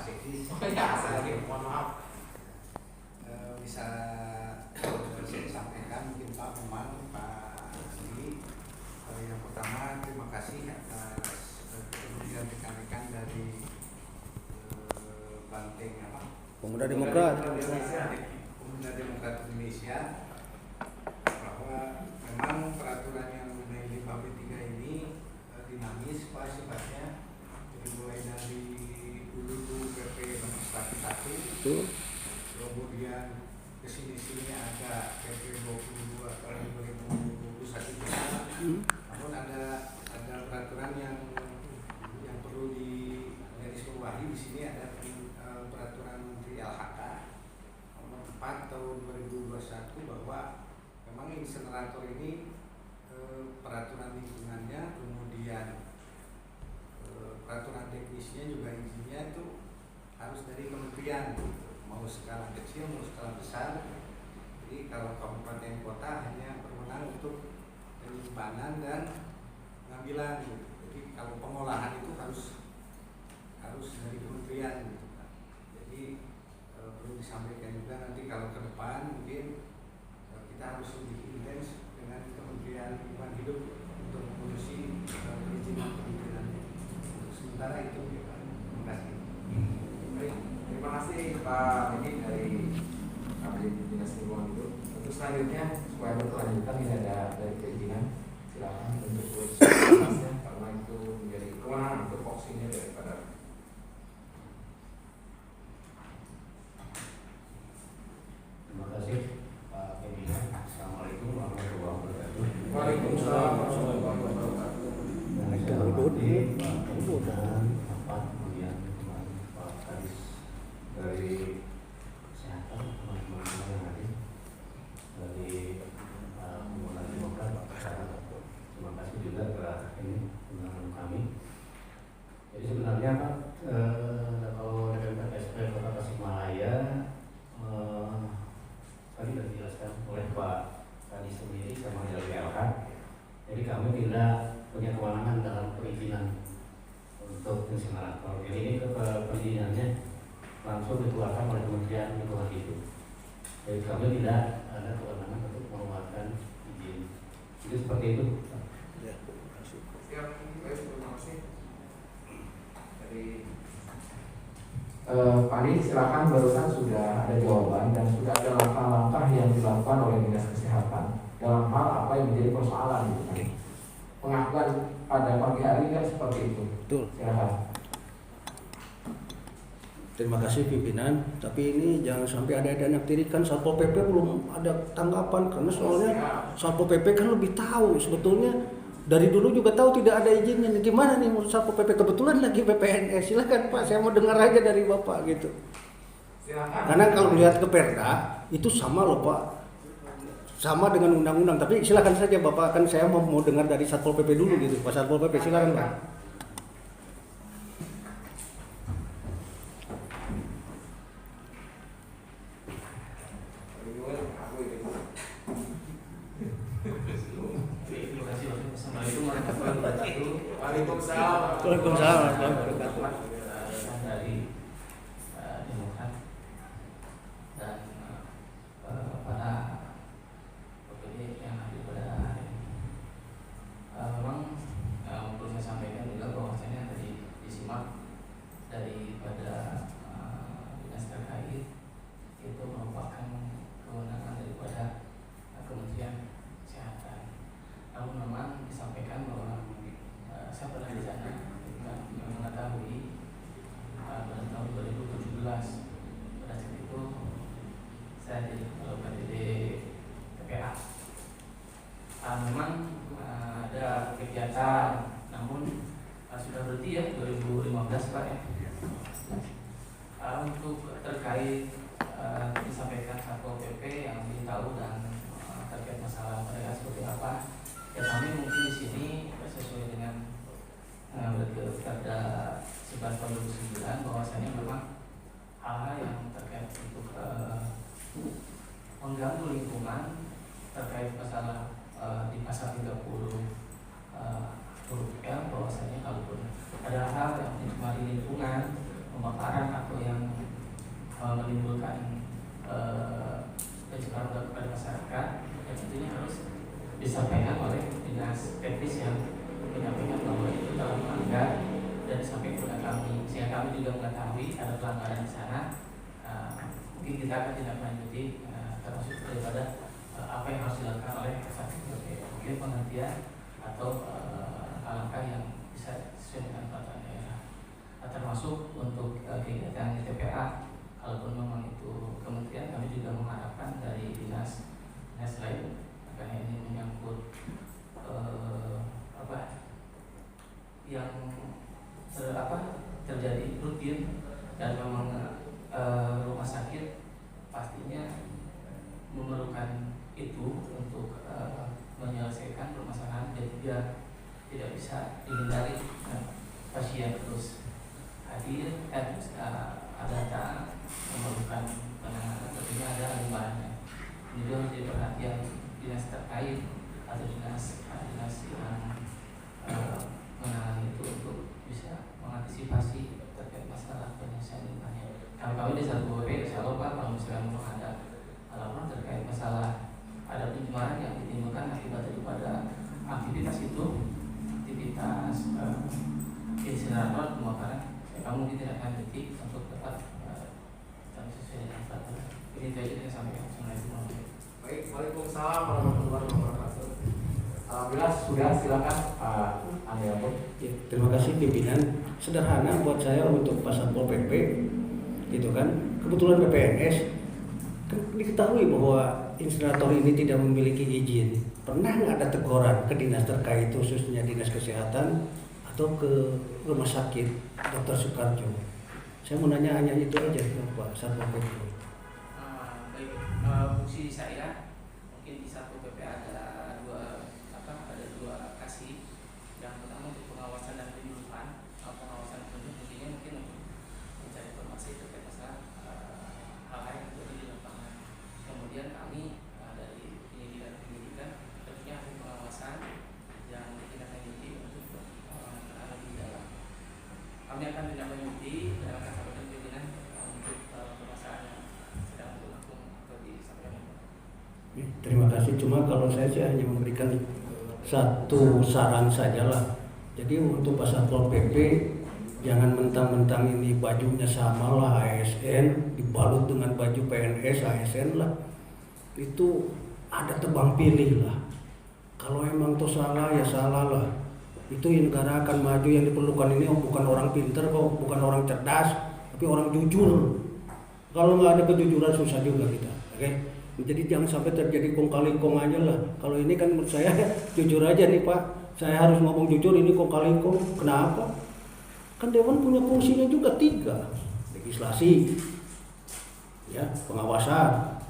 Sekdi. Oh ya, saya mohon maaf. Bisa saya sampaikan mungkin Pak, memang Pak Andi, yang pertama terima kasih atas kemudian rekan-rekan dari Banteng Pemuda Demokrat Indonesia bahwa memang peraturan yang mengenai limbah B3 ini dinamis Pak sifatnya. Jadi mulai dari dulu PP nomor 101 itu kemudian kesini ada PP 22 tahun 2021 juga. Namun ada peraturan yang perlu digarisbawahi di sini. Ada peraturan Menteri LHK nomor 4 tahun 2021 bahwa memang insenerator ini peraturan lingkungannya, kemudian peraturan teknisnya juga izinnya itu harus dari kementerian, mau skala kecil mau skala besar. Jadi kalau kabupaten kota hanya berwenang untuk penyimpanan dan pengambilan. Jadi kalau pengolahan itu harus dari kementerian. Jadi perlu disampaikan juga nanti kalau ke depan mungkin kita harus lebih intens dengan Kementerian Lingkungan Hidup untuk mengurusi perizinan perizinannya. Sementara itu ya Pak. Terima kasih. Baik, terima kasih Pak Medi dari Kabit Dinas Lingkungan Hidup. Untuk selanjutnya supaya berkelanjutan ini ada dari perizinan, silakan untuk tulisnya karena itu menjadi kewenangan untuk voksinya daripada. Terima kasih Pak Pimpinan. Assalamualaikum warahmatullahi wabarakatuh. Waalaikumsalam warahmatullahi wabarakatuh. Yang saya hormati Pak Pimpinan, Bapak, kemudian Pak Kadis dari Kesehatan, teman-teman yang hadir dari Pemuda Demokrat. Terima kasih juga kepada ini undangan kami. Jadi sebenarnya Pak, kalau dari PSP Kota Tasikmalaya tadi sudah dijelaskan oleh Pak Kadis sendiri sama dari PLK. Jadi kami tidak punya kewenangan dalam perizinan untuk insenerator. Jadi ini perizinannya langsung dikeluarkan oleh Kementerian Lingkungan Hidup. Jadi kami tidak ada kewenangan untuk mengeluarkan izin. Jadi seperti itu. ya, terima kasih. Siap, baik, terima kasih. Dari Pak Andi, silakan, barusan sudah ada jawaban dan sudah ada langkah-langkah yang dilakukan oleh Dinas Kesehatan dalam hal apa yang menjadi persoalan gitu kan. Pengakuan pada pagi hari kan seperti itu. Betul. Silakan. Terima kasih pimpinan. Tapi ini jangan sampai ada naktirikan. Satpol PP belum ada tanggapan karena soalnya Satpol PP kan lebih tahu sebetulnya. Dari dulu juga tahu tidak ada izinnya. Gimana nih menurut Satpol PP? Kebetulan lagi PPNS. Silakan Pak, saya mau dengar aja dari Bapak gitu. Silakan. Karena kalau melihat ke Perda itu sama loh Pak. Sama dengan undang-undang. Tapi silakan saja Bapak, kan saya mau dengar dari Satpol PP dulu gitu. Pak Satpol PP silakan Pak. Assalamualaikum warahmatullahi wabarakatuh. Waalaikumsalam. Waalaikumsalam. Dari Demokrat dan para PPD yang hadir pada hari ini. Memang perlu saya sampaikan juga bahwasanya tadi disimak daripada dinas terkait itu merupakan kewenangan daripada Kementerian Kesehatan. Namun memang disampaikan bahwa saya pernah di sana yang mengetahui pada tahun 2017 pada saat itu saya jadi kepala BPD TPA. Memang ada kegiatan, namun sudah berhenti ya 2015 Pak ya. Untuk terkait disampaikan Satpol PP yang ingin tahu dan terkait masalah mereka seperti apa, ya kami mungkin di sini sesuai dengan Perda 11 tahun 2009 bahwasanya memang hal-hal yang terkait untuk mengganggu lingkungan terkait masalah di pasal 30 huruf L bahwasanya kalaupun ada hal yang mencemari lingkungan pemaparan atau yang menimbulkan pencemaran kepada masyarakat, ya tentunya harus disampaikan oleh dinas teknis yang menyampaikan bahwa itu telah melanggar dan disampaikan kepada kami, sehingga kami juga mengetahui ada pelanggaran di sana. Mungkin kita akan tindak lanjuti termasuk daripada apa yang harus dilakukan oleh Satpol PP, mungkin penghentian atau langkah yang bisa sesuai dengan peraturan daerah. Termasuk untuk kegiatan di TPA, kalaupun memang itu kementerian, kami juga mengharapkan dari dinas lain, karena ini menyangkut yang terjadi rutin dan memang rumah sakit pastinya memerlukan itu untuk menyelesaikan permasalahan, dan juga tidak bisa dihindari pasien terus hadir datang memerlukan penanganan, tentunya ada limbahnya. Ini juga menjadi perhatian dinas terkait atau dinas yang menangani itu untuk bisa mengantisipasi terkait masalah penyelesaian limbahnya. Kami di Satpol PP, insya Allah Pak, kalau misalnya mau ada laporan terkait masalah ada pencemaran yang ditimbulkan akibat daripada aktivitas itu, aktivitas insinerator pembakaran, kami mungkin tidak akan detik untuk tetap sesuai dengan peraturan. Ini tadi saya sampaikan. Assalamualaikum. Baik, waalaikumsalam warahmatullahi wabarakatuh. Alhamdulillah sudah, silakan Andi Abud. Ya, terima kasih pimpinan. Sederhana buat saya untuk Pak Satpol PP, gitu kan. Kebetulan PPNS kan diketahui bahwa insinerator ini tidak memiliki izin. Pernah nggak ada teguran ke dinas terkait, khususnya dinas kesehatan atau ke rumah sakit Dr. Soekarjo? Saya mau nanya hanya itu aja Pak Satpol PP. Baik, fungsi saya mungkin di Satpol PP ada dua kasih. Yang pertama untuk pengawasan dan penyuluhan. Pengawasan dan penyuluhan mungkin untuk mencari informasi terkait masalah hal-hal yang terjadi di lapangan. Kemudian kami dari penyidikan tentunya hasil pengawasan yang ditindaklanjuti untuk lebih dalam. Kami akan ditindaklanjuti dan akan sampaikan pimpinan untuk permasalahan yang sedang berlangsung atau disampaikan. Terima kasih. Cuma kalau saya sih hanya memberikan satu saran sajalah. Jadi untuk Pak Satpol PP jangan mentang-mentang ini bajunya sama lah ASN dibalut dengan baju PNS ASN lah. Itu ada tebang pilih lah. Kalau emang itu salah ya salah lah. Itu negara akan maju. Yang diperlukan ini bukan orang pinter kok, bukan orang cerdas, tapi orang jujur. Kalau nggak ada kejujuran susah juga kita, oke? Jadi jangan sampai terjadi kong kali kong aja lah. Kalau ini kan menurut saya jujur aja nih Pak. Saya harus ngomong jujur, ini kong kali kong. Kenapa? Kan Dewan punya fungsinya juga 3. Legislasi, ya, pengawasan,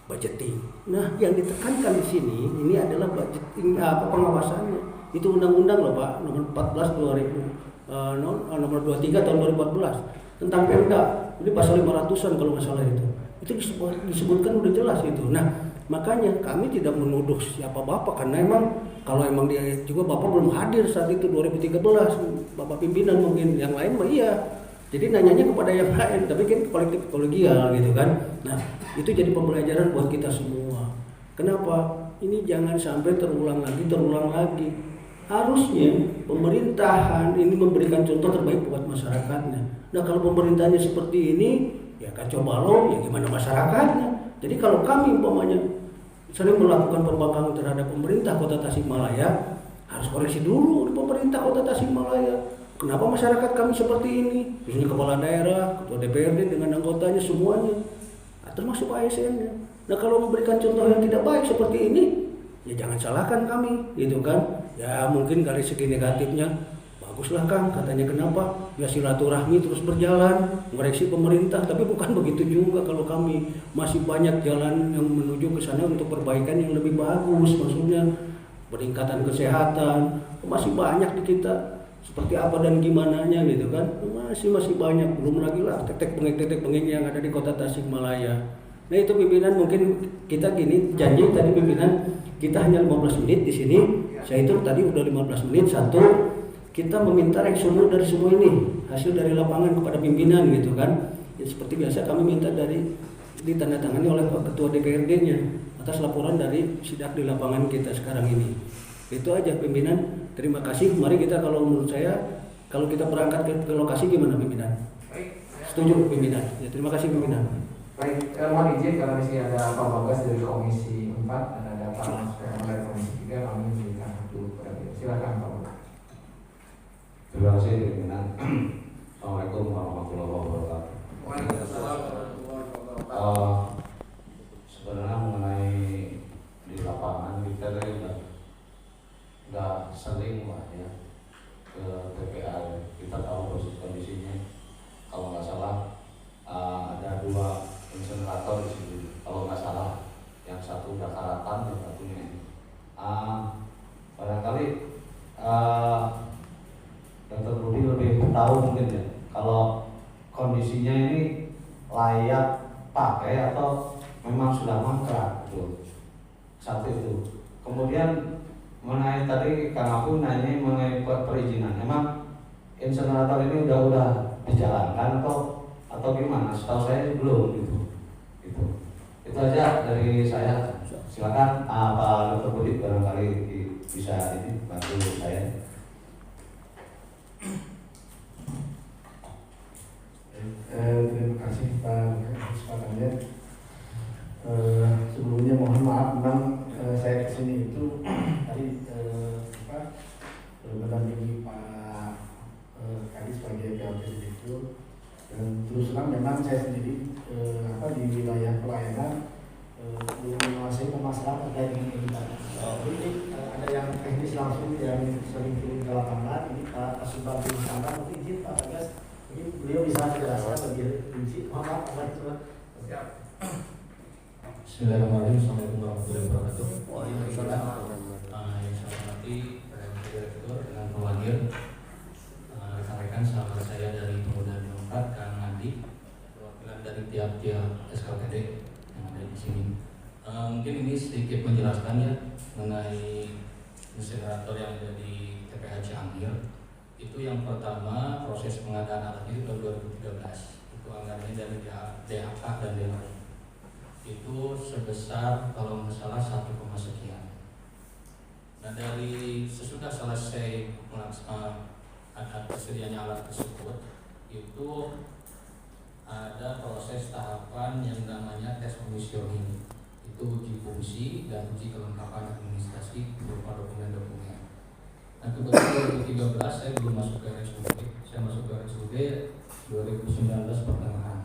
budgeting. Nah, yang ditekankan di sini ini adalah budgeting, pengawasannya. Itu undang-undang loh Pak, nomor 14 nomor 23 tahun 2014 tentang Pemda. Ini pasal 500-an kalau nggak salah itu. Itu disebutkan udah jelas itu. Nah, makanya kami tidak menuduh siapa Bapak, karena emang kalau emang dia juga Bapak belum hadir saat itu 2013, Bapak pimpinan mungkin, yang lain mah iya. Jadi nanyanya kepada yang lain, tapi kan kolektif kolegial gitu kan. Nah, itu jadi pembelajaran buat kita semua. Kenapa? Ini jangan sampai terulang lagi. Harusnya pemerintahan ini memberikan contoh terbaik buat masyarakatnya. Nah, kalau pemerintahnya seperti ini, ya kacau balau, ya gimana masyarakatnya. Jadi kalau kami umpamanya sering melakukan pembangkangan terhadap pemerintah Kota Tasikmalaya, harus koreksi dulu di pemerintah Kota Tasikmalaya. Kenapa masyarakat kami seperti ini? Misalnya kepala daerah, ketua DPRD dengan anggotanya semuanya, termasuk ASN-nya. Nah, kalau memberikan contoh yang tidak baik seperti ini, ya jangan salahkan kami, gitu kan? Ya mungkin dari segi negatifnya, baguslah Kang, katanya kenapa? Ya silaturahmi terus berjalan, koreksi pemerintah, tapi bukan begitu juga kalau kami masih banyak jalan yang menuju ke sana untuk perbaikan yang lebih bagus, maksudnya peningkatan kesehatan, masih banyak di kita. Seperti apa dan gimananya gitu kan, masih banyak, belum lagi lah tetek bengek yang ada di Kota Tasikmalaya. Nah itu pimpinan, mungkin kita gini janji tadi pimpinan kita hanya 15 menit di sini. Saya itu tadi udah 15 menit. Satu, kita meminta yang sumber dari semua ini, hasil dari lapangan kepada pimpinan gitu kan. Ya, seperti biasa kami minta dari ditandatangani oleh Pak Ketua DPRD-nya atas laporan dari sidak di lapangan kita sekarang ini. Itu aja pimpinan. Terima kasih. Mari kita, kalau menurut saya, kalau kita berangkat ke lokasi gimana pimpinan? Baik. Setuju pimpinan. Ya, terima kasih pimpinan. Baik, mohon izin karena di sini ada Pak Bagas dari Komisi 4 dan ada Pak Mas dari Komisi 3, kami memberikan waktu kepada beliau. Silakan Pak Bagas. Terima kasih pimpinan. Assalamualaikum warahmatullahi wabarakatuh. Waalaikumsalam warahmatullahi wabarakatuh. Sebenarnya mengenai di lapangan kita udah sering lah ya ke TPA. Kita tahu kondisinya. Kalau nggak salah ada 2 insenerator di sini. Kalau nggak salah yang satu udah karatan, yang satunya ini. Barangkali Dr. Budi lebih tahu mungkin ya, kalau kondisinya ini layak pakai atau memang sudah mangkrak gitu. Satu itu. Kemudian mengenai tadi Kang Apu nanya mengenai perizinan, emang insenerator ini udah dijalankan atau gimana? Setahu saya belum gitu. Itu aja dari saya. Silakan Pak Dr. Budi barangkali bisa ini bantu saya. Terima kasih Pak kesempatannya. Sebelumnya mohon maaf, memang saya kesini itu tadi mendampingi Pak Kadis sebagai PLT itu, dan terus terang memang saya sendiri di wilayah pelayanan belum menguasai permasalahan terkait dengan ini Pak. Ini ada yang teknis langsung yang sering turun ke lapangan. Ini Pak Subagio di sana, mungkin izin Pak Bagas. Mungkin beliau bisa menjelaskan lebih rinci. Mohon maaf, Pak. Siap. Bismillahirrahmanirrahim. Assalamualaikum warahmatullahi wabarakatuh. Waalaikumsalam. Yang saya hormati Direktur dengan Perwadir, rekan-rekan sahabat saya dari Pemuda Demokrat, Kang Andi, perwakilan dari tiap-tiap SKPD yang ada di sini. Mungkin ini sedikit menjelaskan ya mengenai insenerator yang ada di TPH Cianjur. Itu yang pertama, proses pengadaan alatnya itu tahun 2013. Itu anggarannya dari DHK dan DLI. Itu sebesar kalau nggak salah 1, sekian. Nah, dari sesudah selesai ada tersedianya alat tersebut, itu ada proses tahapan yang namanya tes commissioning. Itu uji fungsi dan uji kelengkapan administrasi berupa dokumen-dokumen. Nah, kebetulan 2013 saya belum masuk ke RSUD. Saya masuk ke RSUD 2019 pertengahan.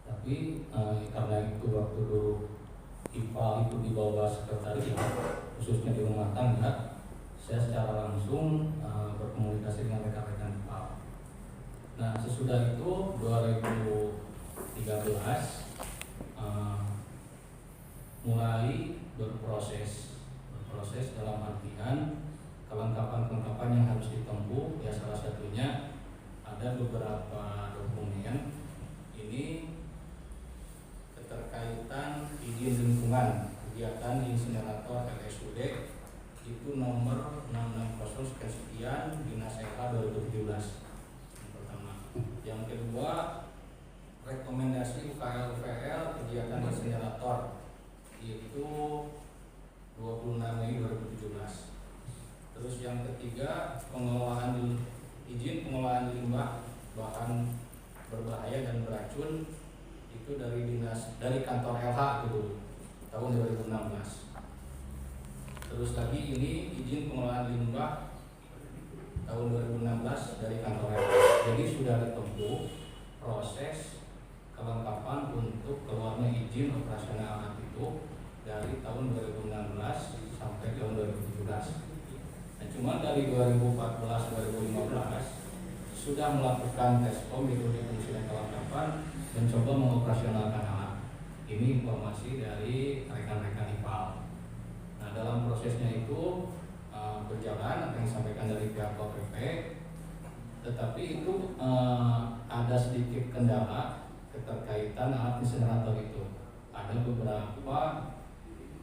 Tapi karena itu waktu dulu IPA itu di bawah sekretariat, khususnya di rumah tangga, saya secara langsung berkomunikasi dengan rekan-rekan IPA. Nah, sesudah itu 2013 mulai berproses dalam artian kelengkapan yang harus ditempuh. Ya, salah satunya ada beberapa dokumen ini keterkaitan izin lingkungan kegiatan insinerator RSUD itu nomor 660 sekian Dinas LH 2017. Yang pertama. Yang kedua, rekomendasi UKL-UPL kegiatan insinerator itu 26 Mei 2017. Terus yang ketiga, izin pengelolaan limbah bahan berbahaya dan beracun itu dari kantor LH gitu tahun 2016. Terus lagi ini izin pengelolaan limbah tahun 2016 dari kantor LH. Jadi sudah ditempuh proses kelengkapan untuk keluarnya izin operasional alat itu dari tahun 2016 sampai tahun 2017. Nah, cuma dari 2014-2015 sudah melakukan tescom itu di fungsi dan kelengkapan dan coba mengoperasionalkan alat. Ini informasi dari rekan-rekan IPAL. Nah, dalam prosesnya itu berjalan apa yang disampaikan dari pihak KPP, tetapi itu ada sedikit kendala keterkaitan alat insinerator itu. Ada beberapa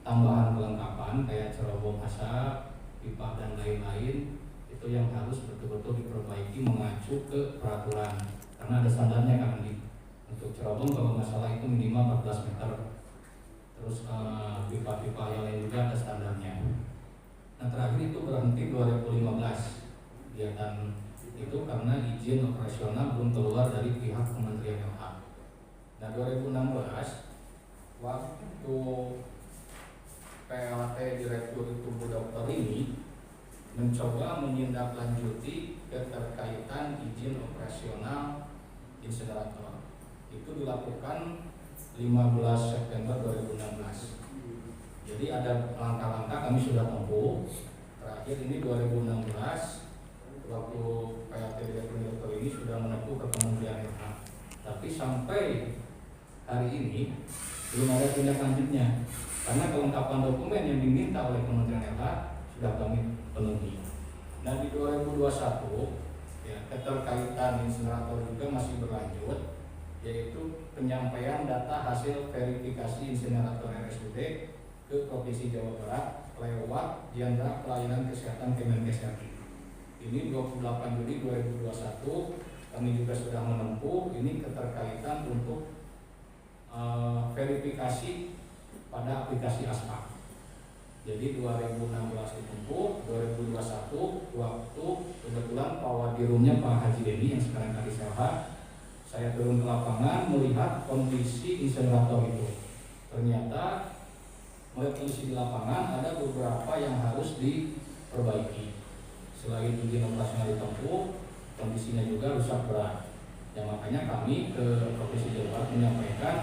tambahan kelengkapan kayak cerobong asap, pipa dan lain-lain itu yang harus betul-betul diperbaiki mengacu ke peraturan, karena ada standarnya kan di untuk cerobong kalau nggak salah itu minimal 14 meter. Terus pipa-pipa yang lain juga ada standarnya. Nah terakhir itu berhenti 2015 kegiatan itu karena izin operasional belum keluar dari pihak Kementerian LH. Nah 2016 waktu PLT Direktur Tubuh Dokter ini mencoba menindaklanjuti keterkaitan izin operasional insinerator. Itu dilakukan 15 September 2016. Jadi ada langkah-langkah kami sudah tempuh. Terakhir ini 2016 waktu PLT Direktur Dokter ini sudah menempuh ke Kementerian LH. Tapi sampai hari ini belum ada tindak lanjutnya karena kelengkapan dokumen yang diminta oleh Kementerian LH sudah kami penuhi. Nah di 2021 ya, keterkaitan insinerator juga masih berlanjut, yaitu penyampaian data hasil verifikasi insinerator RSUD ke Provinsi Jawa Barat lewat Dianra Pelayanan Kesehatan Kemenkes RI. Ini 28 Juli 2021 kami juga sudah menempuh ini keterkaitan untuk verifikasi pada aplikasi ASPA. Jadi 2016 ditempuh, 2021 waktu kebetulan Pak Wadirumnya Pak Haji Dedi yang sekarang tadi saya turun ke lapangan melihat kondisi insinerator itu. Ternyata melihat kondisi di lapangan ada beberapa yang harus diperbaiki. Selain izin operasional ditempuh, kondisinya juga rusak berat. Ya makanya kami ke Provinsi Jawa Barat menyampaikan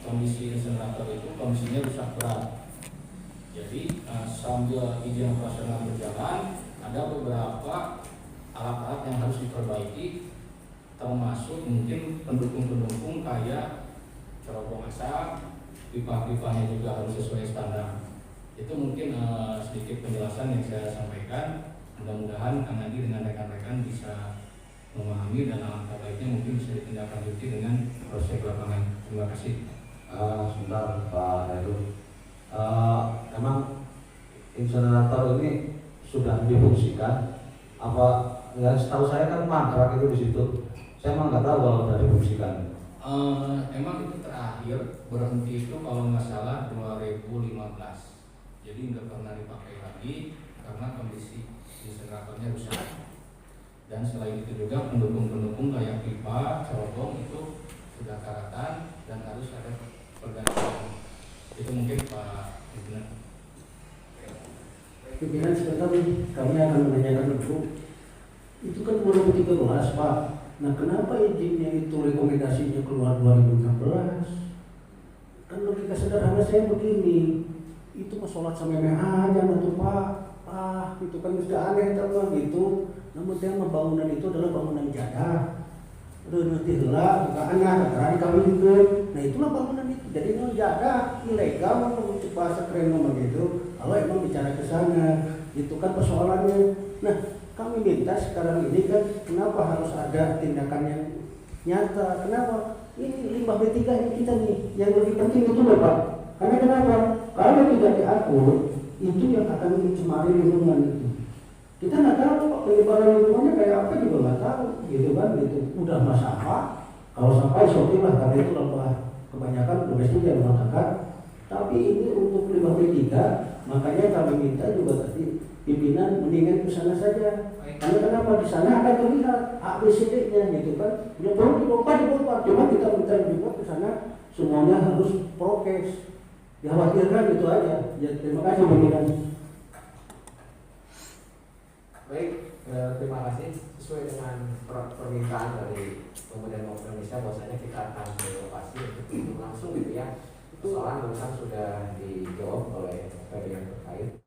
kondisi insinerator itu kondisinya rusak berat. Jadi sambil izin operasional berjalan, ada beberapa alat-alat yang harus diperbaiki, termasuk mungkin pendukung-pendukung kayak cerobong asap, pipa-pipanya juga harus sesuai standar. Itu mungkin sedikit penjelasan yang saya sampaikan. Mudah-mudahan Kang Adi dengan rekan-rekan bisa memahami dan alangkah baiknya mungkin bisa ditindaklanjuti dengan proses lapangan. Terima kasih. Sebentar Pak Heru. Emang insinerator ini sudah difungsikan? Apa ya setahu saya kan mangkrak itu di situ. Saya emang nggak tahu kalau sudah difungsikan. Emang itu terakhir berhenti itu kalau nggak salah 2015. Jadi nggak pernah dipakai lagi karena kondisi insineratornya rusak. Dan selain itu juga pendukung-pendukung kayak pipa, cerobong itu sudah karatan dan harus ada pergantian. Itu mungkin Pak Pimpinan. Pimpinan sebentar nih, kami akan menanyakan dulu. Itu kan 2013 Pak. Nah kenapa izinnya itu rekomendasinya keluar 2016? Kan logika sederhana saya begini, itu mau sholat sama aja tuh Pak. Itu kan sudah aneh teman gitu. Namun yang bangunan itu adalah bangunan jadah. Udah nanti helak, buka anak, karena kami juga. Nah itulah bangunan itu. Jadi non jadah ilegal, mau bahasa keren ngomong gitu. Kalau emang bicara ke sana, itu kan persoalannya. Nah kami minta sekarang ini kan kenapa harus ada tindakan yang nyata? Kenapa? Ini limbah B3 yang kita nih, yang lebih penting itu Bapak. Karena kenapa? Kalau tidak diatur, itu yang akan mencemari lingkungan itu. Kita nggak tahu kok penyebaran lingkungannya kayak apa juga nggak tahu, gitu kan? Gitu. Udah masalah. Kalau sampai shopping lah, karena itu limbah kebanyakan domestik yang mengatakan. Tapi ini untuk limbah B3, makanya kami minta juga tadi pimpinan mendingan ke sana saja. Karena kenapa di sana akan terlihat ABCD-nya gitu kan. Ya perlu dibongkar, cuma kita minta juga ke sana semuanya harus prokes. Dikhawatirkan itu aja. Ya, terima kasih pimpinan. Baik, terima kasih. Sesuai dengan permintaan dari Pemuda Indonesia, bahwasanya kita akan berlokasi untuk langsung gitu ya. Persoalan barusan sudah dijawab oleh bagian terkait.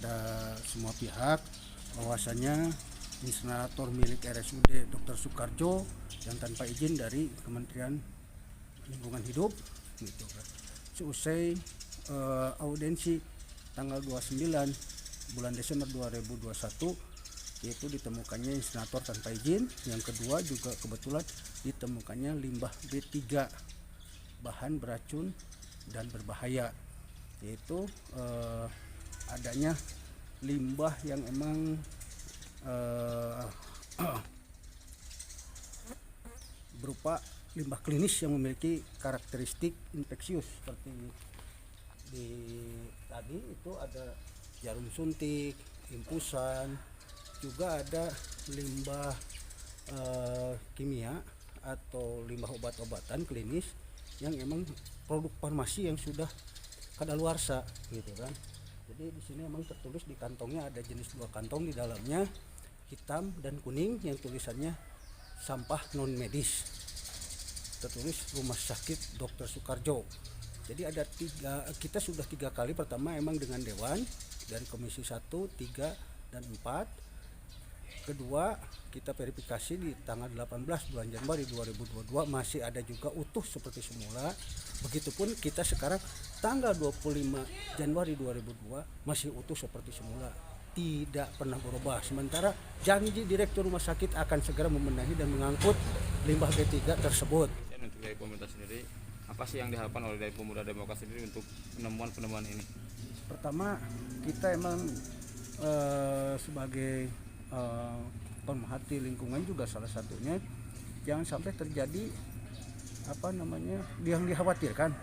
kepada semua pihak bahwasanya insinerator milik RSUD Dr. Soekarjo yang tanpa izin dari Kementerian Lingkungan Hidup gitu kan. Seusai audensi tanggal 29 bulan Desember 2021 yaitu ditemukannya insinerator tanpa izin. Yang kedua juga kebetulan ditemukannya limbah B3 bahan beracun dan berbahaya, yaitu adanya limbah yang emang berupa limbah klinis yang memiliki karakteristik infeksius seperti di tadi itu ada jarum suntik, impusan, juga ada limbah kimia atau limbah obat-obatan klinis yang emang produk farmasi yang sudah kadaluarsa gitu kan. Jadi di sini emang tertulis di kantongnya ada jenis 2 kantong di dalamnya, hitam dan kuning, yang tulisannya sampah non medis. Tertulis Rumah Sakit Dr. Soekarjo. Jadi ada kita sudah 3 kali, pertama emang dengan Dewan dan Komisi 1, 3 dan 4. Kedua kita verifikasi di tanggal 18 bulan Januari 2022 masih ada juga utuh seperti semula. Begitupun kita sekarang tanggal 25 Januari 2002 masih utuh seperti semula, tidak pernah berubah. Sementara janji Direktur Rumah Sakit akan segera membenahi dan mengangkut limbah B3 tersebut. Untuk dari pemerintah sendiri, apa sih yang diharapkan oleh dari Pemuda Demokrat sendiri untuk penemuan ini? Pertama, kita emang sebagai pemerhati lingkungan juga salah satunya jangan sampai terjadi yang dikhawatirkan,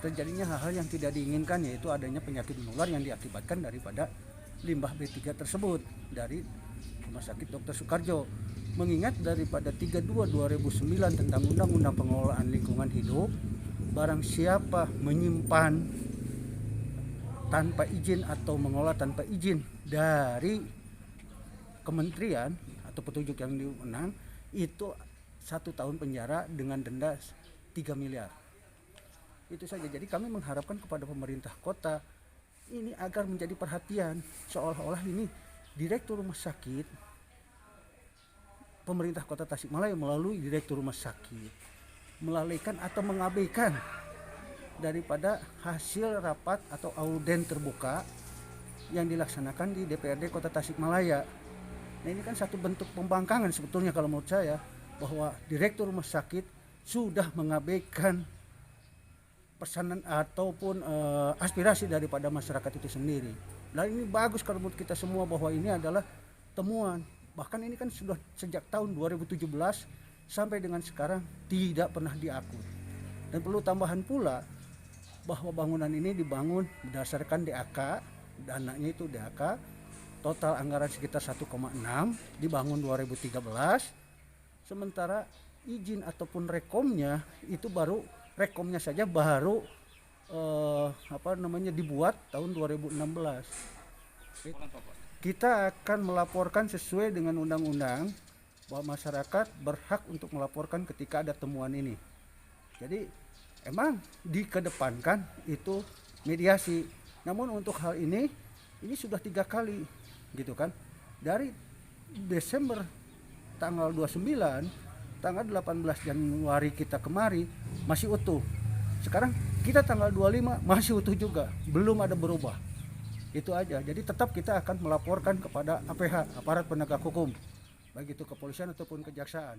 terjadinya hal-hal yang tidak diinginkan, yaitu adanya penyakit menular yang diakibatkan daripada limbah B3 tersebut dari Rumah Sakit Dr. Soekarjo. Mengingat daripada 32/2009 tentang Undang-Undang Pengelolaan Lingkungan Hidup, barang siapa menyimpan tanpa izin atau mengolah tanpa izin dari kementerian atau petunjuk yang diundang, itu 1 tahun penjara dengan denda 3 miliar. Itu saja. Jadi kami mengharapkan kepada pemerintah kota ini agar menjadi perhatian, seolah-olah ini Direktur Rumah Sakit pemerintah Kota Tasikmalaya melalui Direktur Rumah Sakit melalaikan atau mengabaikan daripada hasil rapat atau auden terbuka yang dilaksanakan di DPRD Kota Tasikmalaya. Nah, ini kan satu bentuk pembangkangan sebetulnya kalau menurut saya, bahwa Direktur Rumah Sakit sudah mengabaikan pesanan ataupun aspirasi daripada masyarakat itu sendiri. Dan ini bagus kalau menurut kita semua bahwa ini adalah temuan. Bahkan ini kan sudah sejak tahun 2017 sampai dengan sekarang tidak pernah diakui. Dan perlu tambahan pula bahwa bangunan ini dibangun berdasarkan DAK, dananya itu DAK, total anggaran sekitar 1,6, dibangun 2013. Sementara izin ataupun rekomnya itu baru dibuat tahun 2016. Kita akan melaporkan sesuai dengan undang-undang bahwa masyarakat berhak untuk melaporkan ketika ada temuan ini. Jadi emang dikedepankan itu mediasi. Namun untuk hal ini sudah 3 kali gitu kan. Dari Desember tanggal 29, tanggal 18 Januari kita kemari masih utuh. Sekarang kita tanggal 25 masih utuh juga, belum ada berubah. Itu aja. Jadi tetap kita akan melaporkan kepada APH, aparat penegak hukum, baik itu kepolisian ataupun kejaksaan.